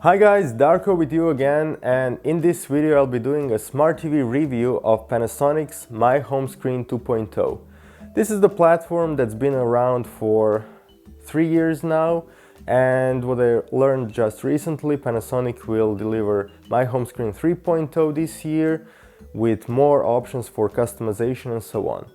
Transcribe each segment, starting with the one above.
Hi guys, Darko with you again, and in this video I'll be doing a smart TV review of Panasonic's My Home Screen 2.0. This is the platform that's been around for 3 years now, and what I learned just recently, Panasonic will deliver My Home Screen 3.0 this year with more options for customization and so on.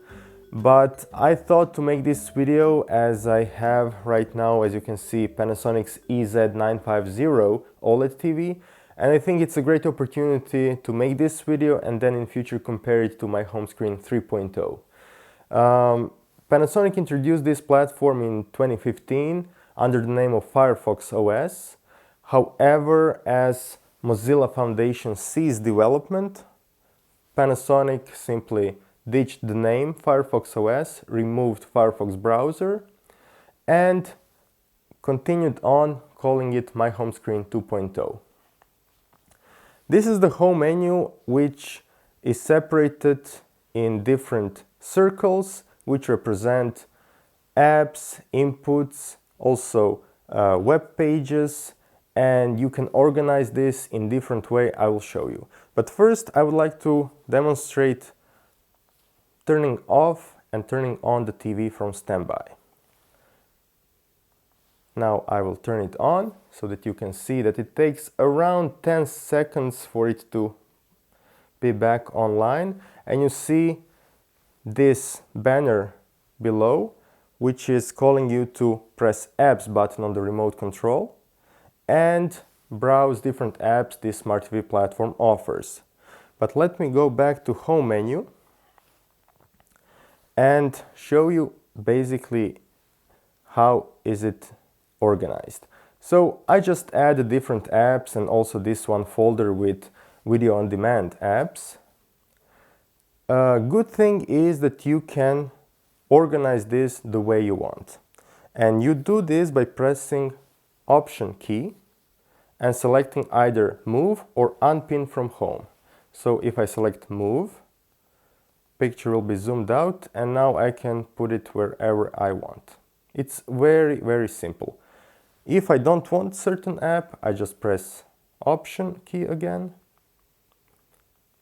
But I thought to make this video, as I have right now, as you can see, Panasonic's EZ950 OLED TV, and I think it's a great opportunity to make this video and then in future compare it to My Home Screen 3.0. Panasonic introduced this platform in 2015 under the name of Firefox OS. However, as Mozilla Foundation ceased development, Panasonic simply ditched the name Firefox OS, removed Firefox browser, and continued on calling it My Home Screen 2.0. This is the home menu, which is separated in different circles, which represent apps, inputs, also web pages, and you can organize this in different way. I will show you. But first, I would like to demonstrate turning off and turning on the TV from standby. Now I will turn it on so that you can see that it takes around 10 seconds for it to be back online, and you see this banner below, which is calling you to press apps button on the remote control and browse different apps this smart TV platform offers. But let me go back to home menu and show you basically how is it organized. So I just added different apps and also this one folder with video on demand apps. A good thing is that you can organize this the way you want. And you do this by pressing Option key and selecting either Move or Unpin from Home. So if I select Move, picture will be zoomed out, and now I can put it wherever I want. It's very simple. If I don't want certain app, I just press Option key again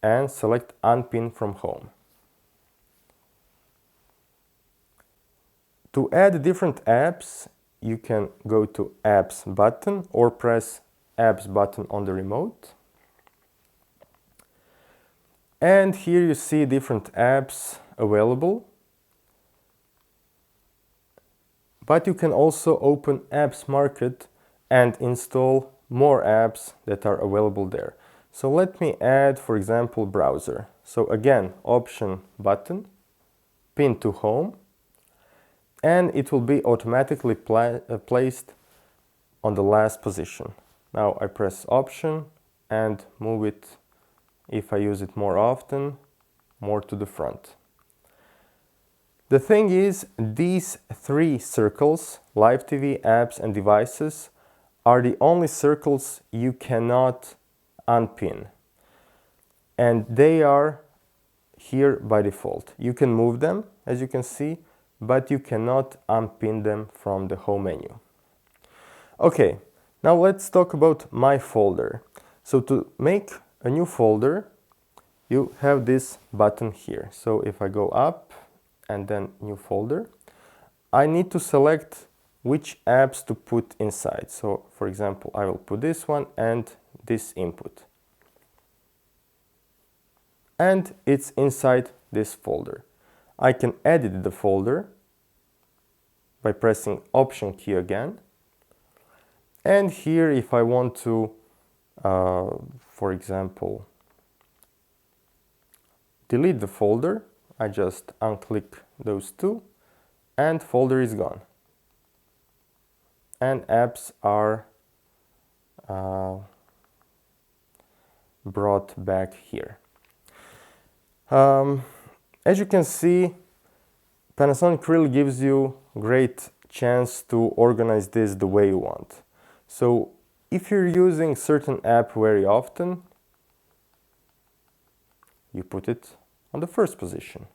and select Unpin from Home. To add different apps, you can go to Apps button or press Apps button on the remote. And here you see different apps available. But you can also open Apps Market and install more apps that are available there. So let me add, for example, browser. So again, Option button, pin to Home, and it will be automatically placed on the last position. Now I press Option and move it, if I use it more often, more to the front. The thing is, these three circles, Live TV, apps and devices, are the only circles you cannot unpin. And they are here by default. You can move them, as you can see, but you cannot unpin them from the home menu. Okay, now let's talk about my folder. So to make a new folder, you have this button here. So if I go up and then new folder, I need to select which apps to put inside. So for example, I will put this one and this input. And it's inside this folder. I can edit the folder by pressing Option key again. And here, if I want to, for example, delete the folder, I just unclick those two and folder is gone. And apps are brought back here. As you can see, Panasonic really gives you great chance to organize this the way you want. So if you're using certain app very often, you put it on the first position.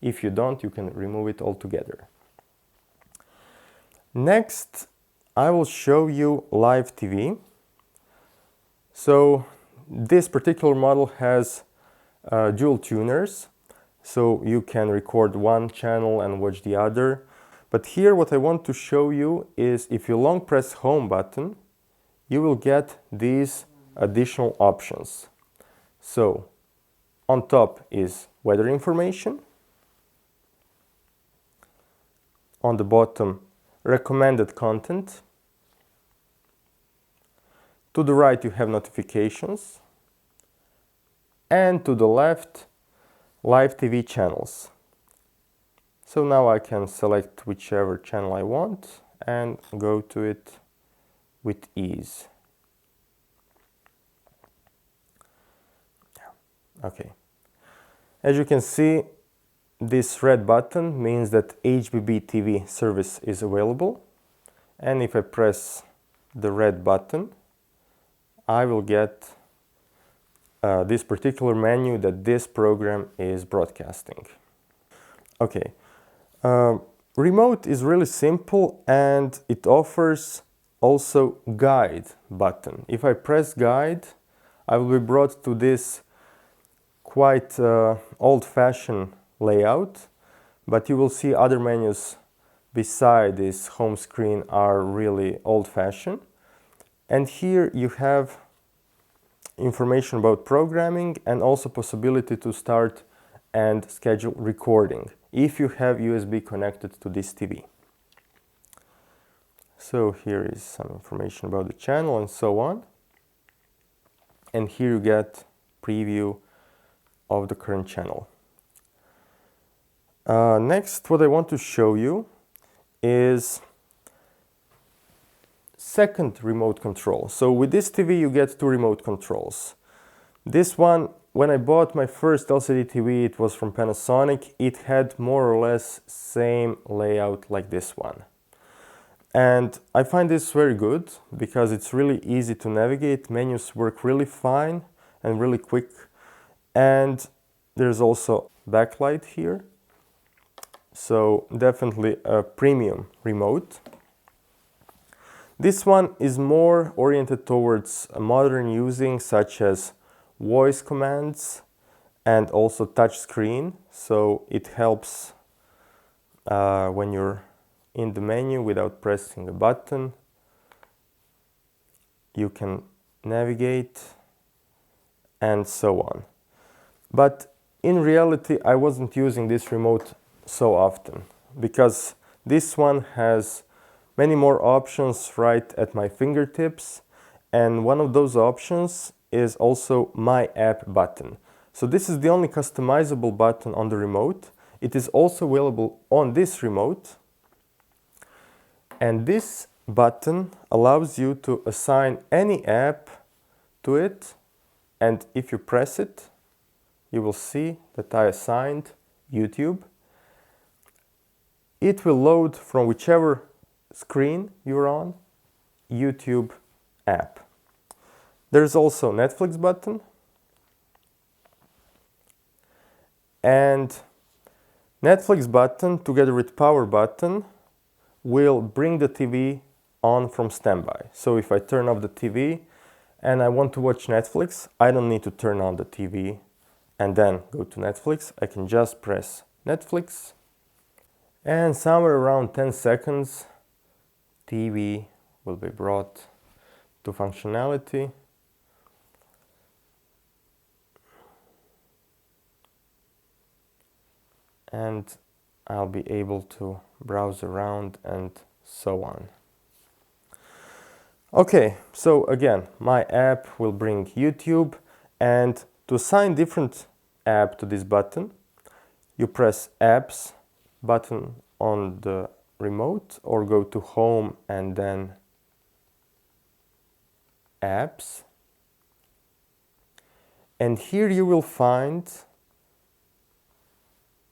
If you don't, you can remove it altogether. Next, I will show you Live TV. So this particular model has dual tuners, so you can record one channel and watch the other. But here what I want to show you is if you long press home button, you will get these additional options. So on top is weather information. On the bottom, recommended content. To the right you have notifications. And to the left, live TV channels. So now I can select whichever channel I want and go to it with ease. Okay. As you can see, this red button means that hbbTV service is available. And if I press the red button, I will get this particular menu that this program is broadcasting. Okay. Remote is really simple and it offers also guide button. If I press guide, I will be brought to this quite old-fashioned layout, but you will see other menus beside this home screen are really old-fashioned. And here you have information about programming and also possibility to start and schedule recording if you have USB connected to this TV. So here is some information about the channel and so on. And here you get preview of the current channel. Next, what I want to show you is second remote control. So with this TV you get two remote controls. This one, when I bought my first LCD TV, it was from Panasonic. It had more or less same layout like this one. And I find this very good because it's really easy to navigate. Menus work really fine and really quick. And there's also backlight here. So definitely a premium remote. This one is more oriented towards modern using, such as voice commands and also touch screen. So it helps when you're in the menu without pressing a button. You can navigate and so on. But in reality, I wasn't using this remote so often because this one has many more options right at my fingertips, and one of those options is also My App button. So this is the only customizable button on the remote. It is also available on this remote, and this button allows you to assign any app to it, and if you press it, you will see that I assigned YouTube. It will load from whichever screen you're on, YouTube app. There's also Netflix button, and Netflix button together with power button will bring the TV on from standby. So if I turn off the TV and I want to watch Netflix, I don't need to turn on the TV and then go to Netflix. I can just press Netflix, and somewhere around 10 seconds TV will be brought to functionality. And I'll be able to browse around and so on. Okay, so again, My App will bring YouTube, and to assign different app to this button, you press Apps button on the remote or go to Home and then Apps. And here you will find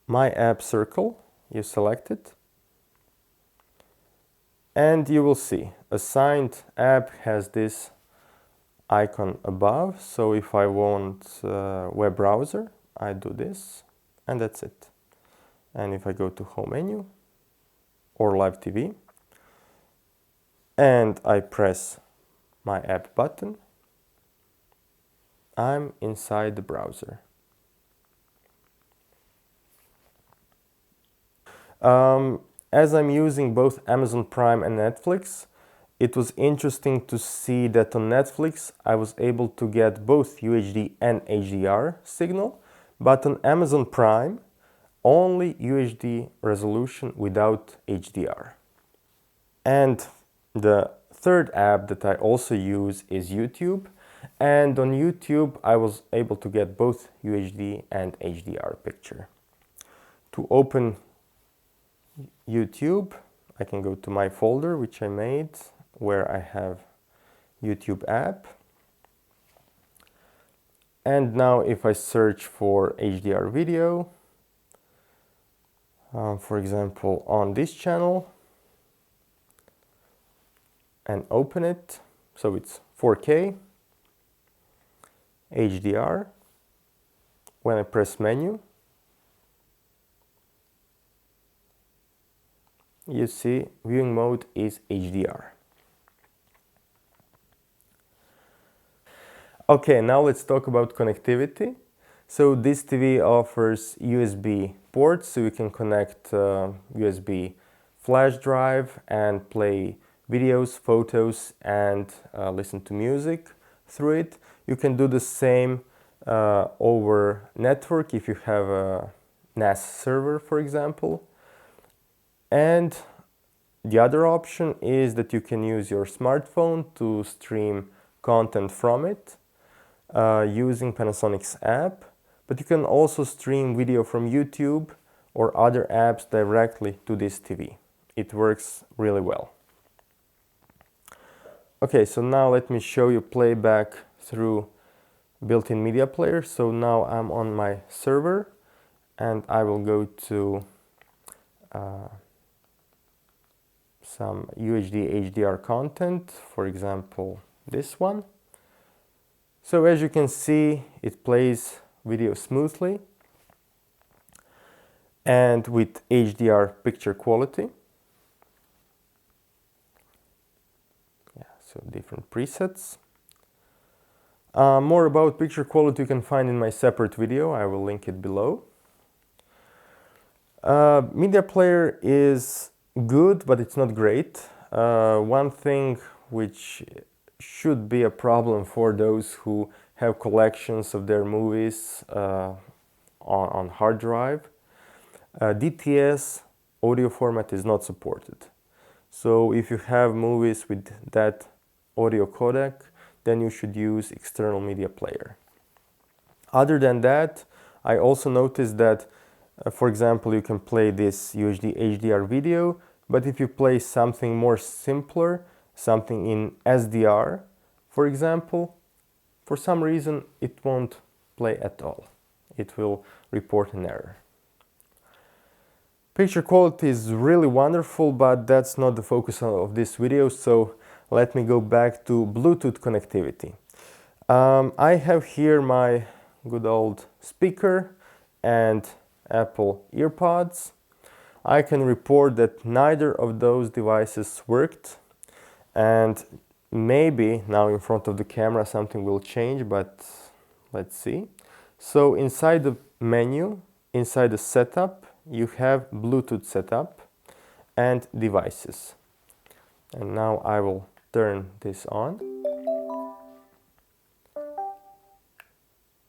My App circle. You select it. And you will see assigned app has this icon above. So if I want web browser, I do this and that's it. And if I go to Home menu or Live TV and I press My App button, I'm inside the browser. As I'm using both Amazon Prime and Netflix, it was interesting to see that on Netflix I was able to get both UHD and HDR signal, but on Amazon Prime only UHD resolution without HDR. And the third app that I also use is YouTube, and on YouTube I was able to get both UHD and HDR picture. To open YouTube, I can go to my folder which I made where I have YouTube app. And now if I search for HDR video, for example on this channel, and open it, so it's 4K, HDR, when I press menu, you see viewing mode is HDR. Okay, now let's talk about connectivity. So this TV offers USB ports, so you can connect USB flash drive and play videos, photos, and listen to music through it. You can do the same over network if you have a NAS server, for example. And the other option is that you can use your smartphone to stream content from it using Panasonic's app, but you can also stream video from YouTube or other apps directly to this TV. It works really well. Okay, so now let me show you playback through built-in media player. So now I'm on my server and I will go to some UHD HDR content, for example this one. So as you can see, it plays video smoothly and with HDR picture quality. Yeah, so different presets. More about picture quality you can find in my separate video. I will link it below. Media player is good, but it's not great. One thing which should be a problem for those who have collections of their movies on hard drive. DTS audio format is not supported. So if you have movies with that audio codec, then you should use external media player. Other than that, I also noticed that for example, you can play this UHD HDR video, but if you play something more simpler, something in SDR, for example, for some reason it won't play at all. It will report an error. Picture quality is really wonderful, but that's not the focus of this video, so let me go back to Bluetooth connectivity. I have here my good old speaker and Apple earpods. I can report that neither of those devices worked, and maybe now in front of the camera something will change, but let's see. So inside the menu, inside the setup, you have Bluetooth setup and devices. And now I will turn this on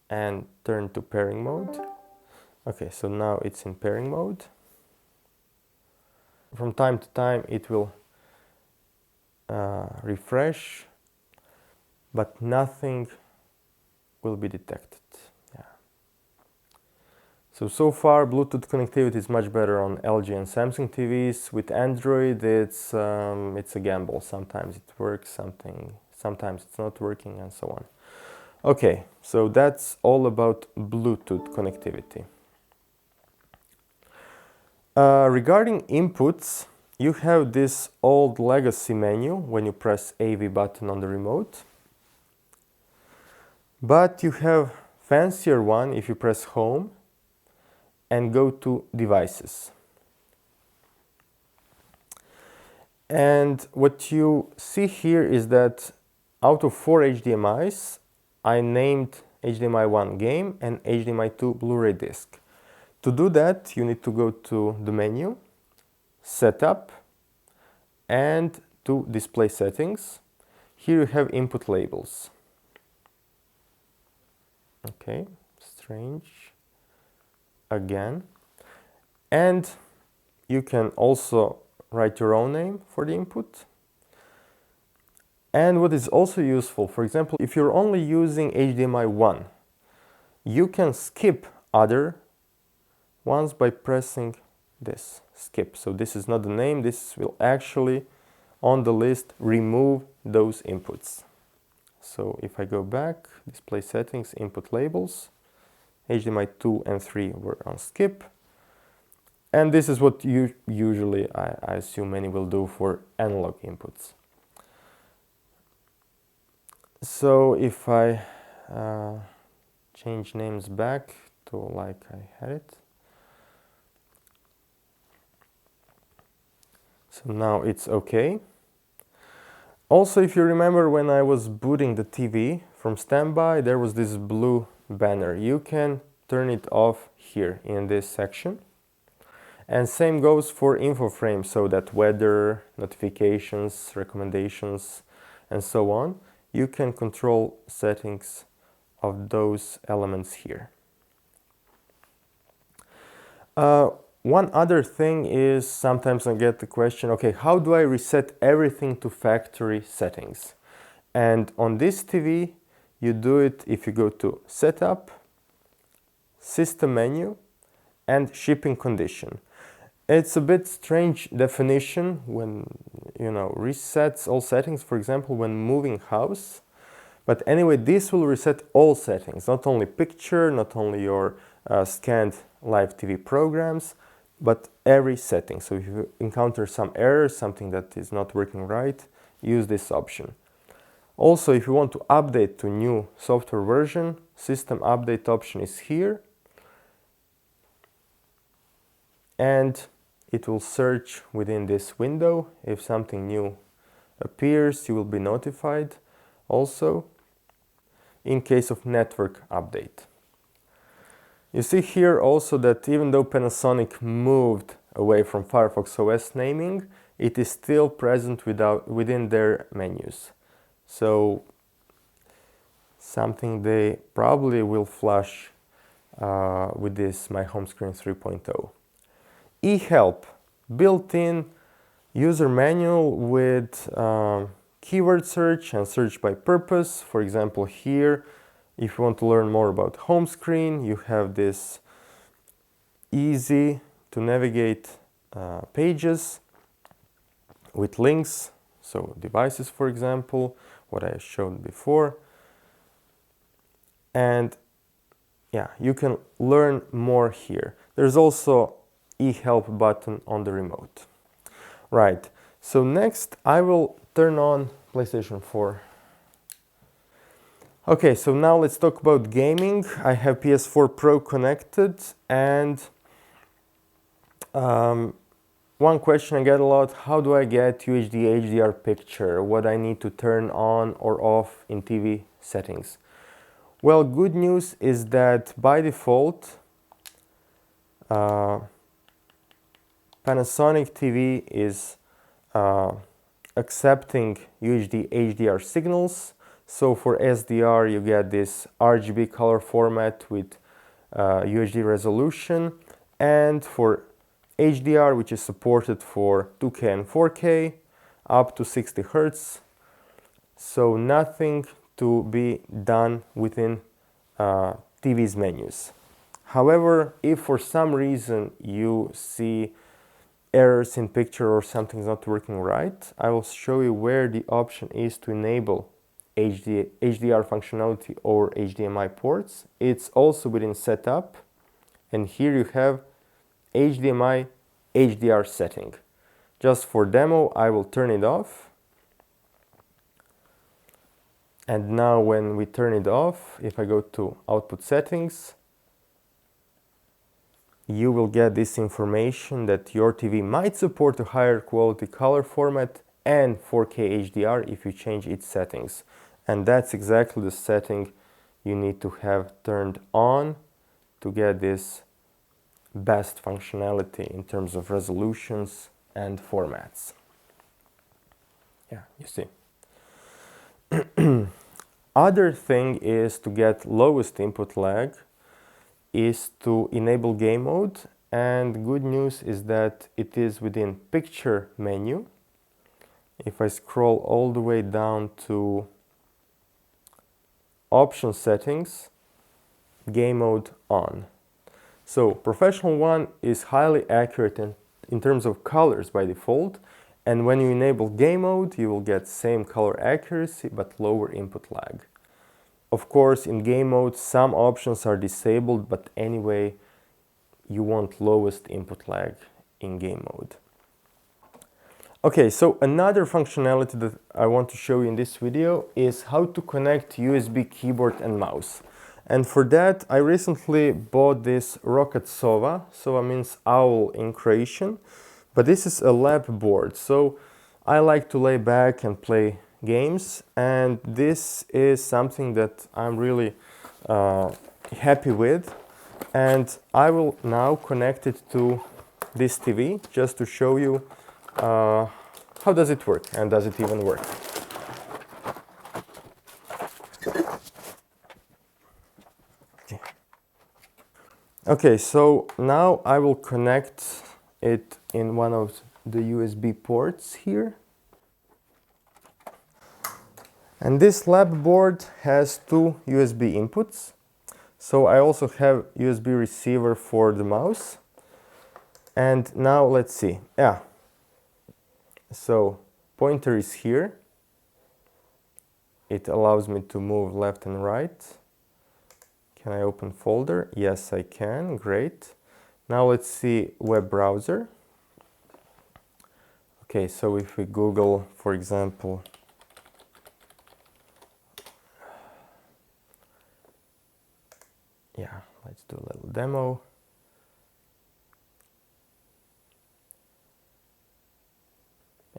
and turn to pairing mode. Okay, so now it's in pairing mode. From time to time it will refresh, but nothing will be detected. Yeah. So far Bluetooth connectivity is much better on LG and Samsung TVs. With Android it's a gamble. Sometimes it works, sometimes it's not working, and so on. Okay, so that's all about Bluetooth connectivity. Regarding inputs, you have this old legacy menu when you press AV button on the remote. But you have fancier one if you press home and go to devices. And what you see here is that out of 4 HDMIs, I named HDMI 1 game and HDMI 2 Blu-ray disc. To do that, you need to go to the menu, Setup, and to Display Settings. Here you have input labels. Okay, strange. Again. And you can also write your own name for the input. And what is also useful, for example, if you're only using HDMI 1, you can skip other ones by pressing this, skip. So this is not the name, this will actually, on the list, remove those inputs. So if I go back, display settings, input labels, HDMI 2 and 3 were on skip. And this is what you usually, I assume many will do for analog inputs. So if I change names back to like I had it. So now it's okay. Also, if you remember when I was booting the TV from standby, there was this blue banner. You can turn it off here in this section. And same goes for Infoframe, so that weather, notifications, recommendations, and so on. You can control settings of those elements here. One other thing is sometimes I get the question, okay, how do I reset everything to factory settings? And on this TV, you do it if you go to Setup, System menu, and Shipping condition. It's a bit strange definition when, resets all settings, for example, when moving house. But anyway, this will reset all settings, not only picture, not only your scanned live TV programs, but every setting. So if you encounter some errors, something that is not working right, use this option. Also, if you want to update to new software version, system update option is here. And it will search within this window. If something new appears, you will be notified also in case of network update. You see here also that even though Panasonic moved away from Firefox OS naming, it is still present within their menus. So something they probably will flash with this My Home Screen 3.0. eHelp, built-in user manual with keyword search and search by purpose. For example, here, if you want to learn more about home screen, you have this easy to navigate pages with links. So devices, for example, what I showed before. And yeah, you can learn more here. There's also eHelp button on the remote. Right, so next I will turn on PlayStation 4. Okay, so now let's talk about gaming. I have PS4 Pro connected, and one question I get a lot, how do I get UHD HDR picture? What I need to turn on or off in TV settings? Well, good news is that by default, Panasonic TV is accepting UHD HDR signals. So for SDR, you get this RGB color format with UHD resolution, and for HDR, which is supported for 2K and 4K, up to 60 Hz. So nothing to be done within TV's menus. However, if for some reason you see errors in picture or something's not working right, I will show you where the option is to enable HDR functionality or HDMI ports. It's also within Setup, and here you have HDMI HDR setting. Just for demo, I will turn it off. And now when we turn it off, if I go to Output Settings, you will get this information that your TV might support a higher quality color format and 4K HDR if you change its settings. And that's exactly the setting you need to have turned on to get this best functionality in terms of resolutions and formats. Yeah, you see. Other thing is to get lowest input lag is to enable game mode, and good news is that it is within picture menu. If I scroll all the way down to option settings, game mode on. So professional one is highly accurate in terms of colors by default, and when you enable game mode you will get same color accuracy but lower input lag. Of course, in game mode some options are disabled, but anyway you want lowest input lag in game mode. Okay, so another functionality that I want to show you in this video is how to connect USB keyboard and mouse. And for that I recently bought this ROCCAT Sova. Sova means owl in Croatian, but this is a lap board. So I like to lay back and play games, and this is something that I'm really happy with. And I will now connect it to this TV just to show you how does it work, and does it even work. Okay, so now I will connect it in one of the USB ports here. And this lap board has two USB inputs. So I also have USB receiver for the mouse. And now let's see. Yeah. So pointer is here. It allows me to move left and right. Can I open folder? Yes, I can. Great. Now let's see web browser. Okay, so if we Google, for example, yeah, let's do a little demo.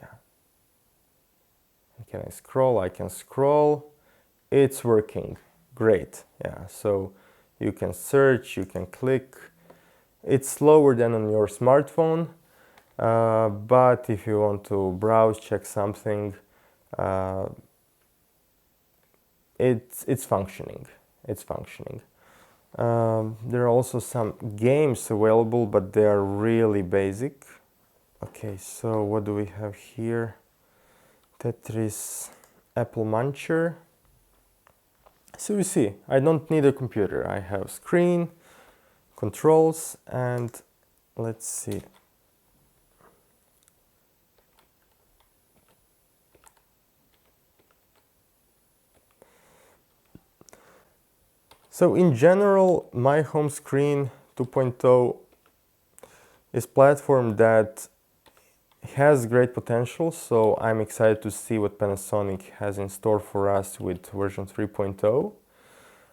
Yeah. And can I scroll? I can scroll. It's working. Great. Yeah, so you can search, you can click. It's slower than on your smartphone, but if you want to browse, check something, it's functioning. It's functioning. There are also some games available, but they are really basic. Okay, so what do we have here? Tetris, Apple Muncher. So you see, I don't need a computer. I have screen, controls, and let's see. So in general, my home screen 2.0 is a platform that has great potential, so I'm excited to see what Panasonic has in store for us with version 3.0.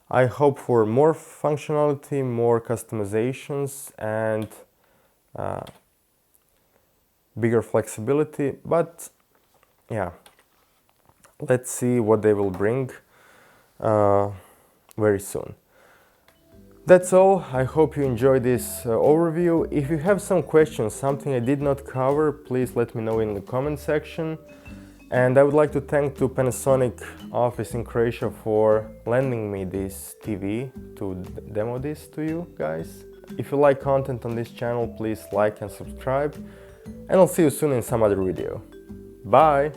I hope for more functionality, more customizations, and bigger flexibility, but yeah, let's see what they will bring very soon. That's all. I hope you enjoyed this overview. If you have some questions, something I did not cover, please let me know in the comment section. And I would like to thank to Panasonic office in Croatia for lending me this TV to demo this to you guys. If you like content on this channel, please like and subscribe. And I'll see you soon in some other video. Bye!